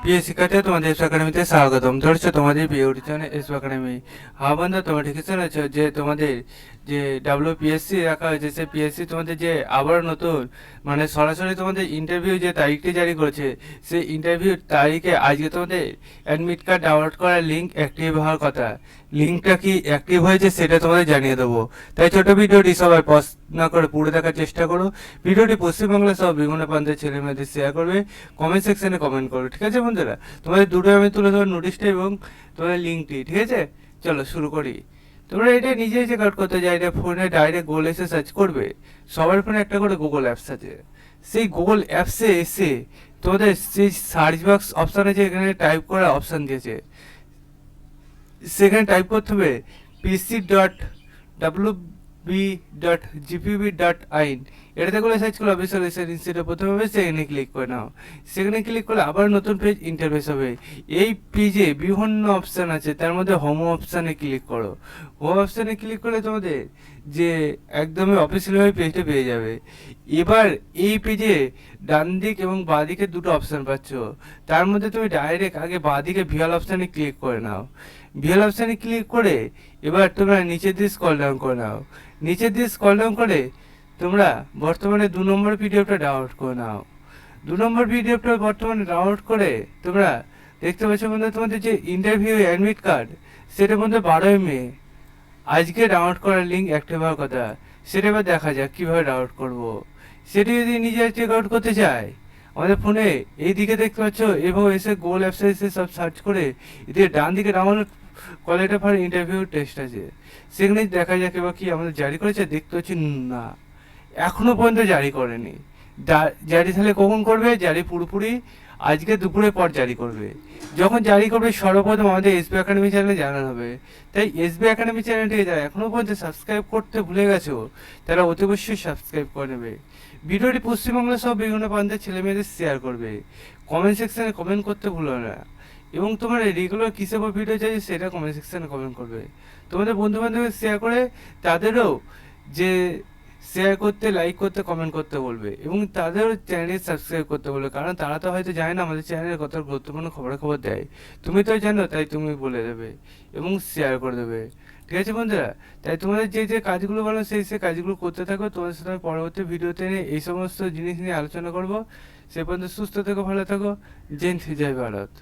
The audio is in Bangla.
প্রিয় শিক্ষার্থী, তোমাদের এস একাডেমিতে স্বাগতম। ধরছো তোমাদের প্রিয় টিউশনে এস একাডেমি। হ্যাঁ বন্ধু, তোমরা ঠিকই শুনেছো যে তোমাদের যে WPSC রাখা হয়েছে, সেই পিএসসি তোমাদের যে আবার নতুন মানে সরাসরি তোমাদের ইন্টারভিউ যে তারিখটি জারি করেছে, সেই ইন্টারভিউর তারিখে আজকে তোমাদের অ্যাডমিট কার্ড ডাউনলোড করার লিঙ্ক অ্যাক্টিভ হওয়ার কথা। লিঙ্কটা কি অ্যাক্টিভ হয়েছে সেটা তোমাদের জানিয়ে দেবো। তাই ছোট ভিডিওটি সবাই পজ না করে পুরো দেখার চেষ্টা করো। ভিডিওটি পশ্চিমবাংলা সহ বিভিন্ন প্রান্তের ছেলে মেয়েদের শেয়ার করবে, কমেন্ট সেকশনে কমেন্ট করো। ঠিক আছে বন্ধুরা, তোমাদের দুটো আমি তুলে ধরো, নোটিশটা এবং তোমাদের লিঙ্কটি। ঠিক আছে, চলো শুরু করি। তোমরা এটা নিজেই চেক আউট করতে যাই, এটা ফোনে ডাইরেক্ট গুগল এসে সার্চ করবে। সবার ফোনে একটা করে গুগল অ্যাপস আছে। সেই গুগল অ্যাপসে এসে তোমাদের সেই সার্চ বক্স অপশান আছে, এখানে টাইপ করার অপশান দিয়েছে, সেখানে টাইপ করতে হবে pc.wb.gpb.in। এটাতে করে সার্চ করলে অফিসিয়াল ইনস্টিটিউট প্রথমে হবে, সেখানে ক্লিক করে নাও। সেখানে ক্লিক করলে আবার নতুন পেজ ইন্টারফেস হবে। এই পেজে বিভিন্ন অপশান আছে, তার মধ্যে হোম অপশানে ক্লিক করো। হোম অপশানে ক্লিক করলে তোমাদের যে একদমই অফিসিয়ালভাবে পেজটা পেয়ে যাবে। এবার এই পেজে ডান দিক এবং বাঁ দিকে দুটো অপশান পাচ্ছ। তার মধ্যে তুমি ডাইরেক্ট আগে বাঁ দিকে ভিউয়াল অপশানে ক্লিক করে নাও। ভিউয়াল অপশানে ক্লিক করে এবার তোমরা নিচের দিকে স্ক্রল ডাউন করে নাও। নিচের দিকে স্ক্রল ডাউন করে তোমরা বর্তমানে 2 নম্বর পিডিএফটা ডাউনলোড করে নাও। 2 নম্বর পিডিএফটা বর্তমানে ডাউনলোড করে তোমরা দেখতে পাচ্ছ বন্ধু, তোমাদের যে ইন্টারভিউ অ্যাডমিট কার্ড সেটার মধ্যে 12ই মে আজকে ডাউনলোড করার লিঙ্ক অ্যাক্টিভ হওয়ার কথা। সেটা এবার দেখা যাক কীভাবে ডাউনলোড করব। সেটি যদি নিজে চেক আউট করতে চাই, আমাদের ফোনে এই দিকে দেখতে পাচ্ছ, এবং এসে গুগল অ্যাপসে এসে সব সার্চ করে এদিকে ডান দিকে download quality for interview test আছে, সেখানে দেখা যাক এবার কি আমাদের জারি করেছে। দেখতে পাচ্ছি না, এখনো পর্যন্ত জারি করেনি। জারি তাহলে কখন করবে? জারি পুরোপুরি আজকে দুপুরের পর জারি করবে। যখন জারি করবে সর্বপ্রথম আমাদের এসবি একাডেমি চ্যানেলে জানানো হবে। তাই এসবি একাডেমি চ্যানেলটিকে যারা এখনও পর্যন্ত সাবস্ক্রাইব করতে ভুলে গেছো, তারা অতি অবশ্যই সাবস্ক্রাইব করে নেবে। ভিডিওটি পশ্চিমবাংলা সহ বিভিন্ন প্রান্তের ছেলে মেয়েদের শেয়ার করবে। কমেন্ট সেকশনে কমেন্ট করতে ভুলো না। এবং তোমার রেগুলার কিসের ভিডিও চাই সেটা কমেন্ট সেকশনে কমেন্ট করবে। তোমাদের বন্ধু বান্ধবের শেয়ার করে তাদেরও যে শেয়ার করতে, লাইক করতে, কমেন্ট করতে বলবে, এবং তাদেরও চ্যানেল সাবস্ক্রাইব করতে বলবে, কারণ তারা তো হয়তো জানে না আমাদের চ্যানেলে কত গুরুত্বপূর্ণ খবর দেয়। তুমি তো জানো, তাই তুমি বলে দেবে এবং শেয়ার করে দেবে। ঠিক আছে বন্ধুরা, তাই তোমাদের যে যে কাজগুলো বলো সেই কাজগুলো করতে থাকো। তোমাদের সাথে পরবর্তী ভিডিওতে নিয়ে এই সমস্ত জিনিস নিয়ে আলোচনা করবো। সে পর্যন্ত সুস্থ থেকো, ভালো থাকো। জয় হিন্দ, জয় ভারত।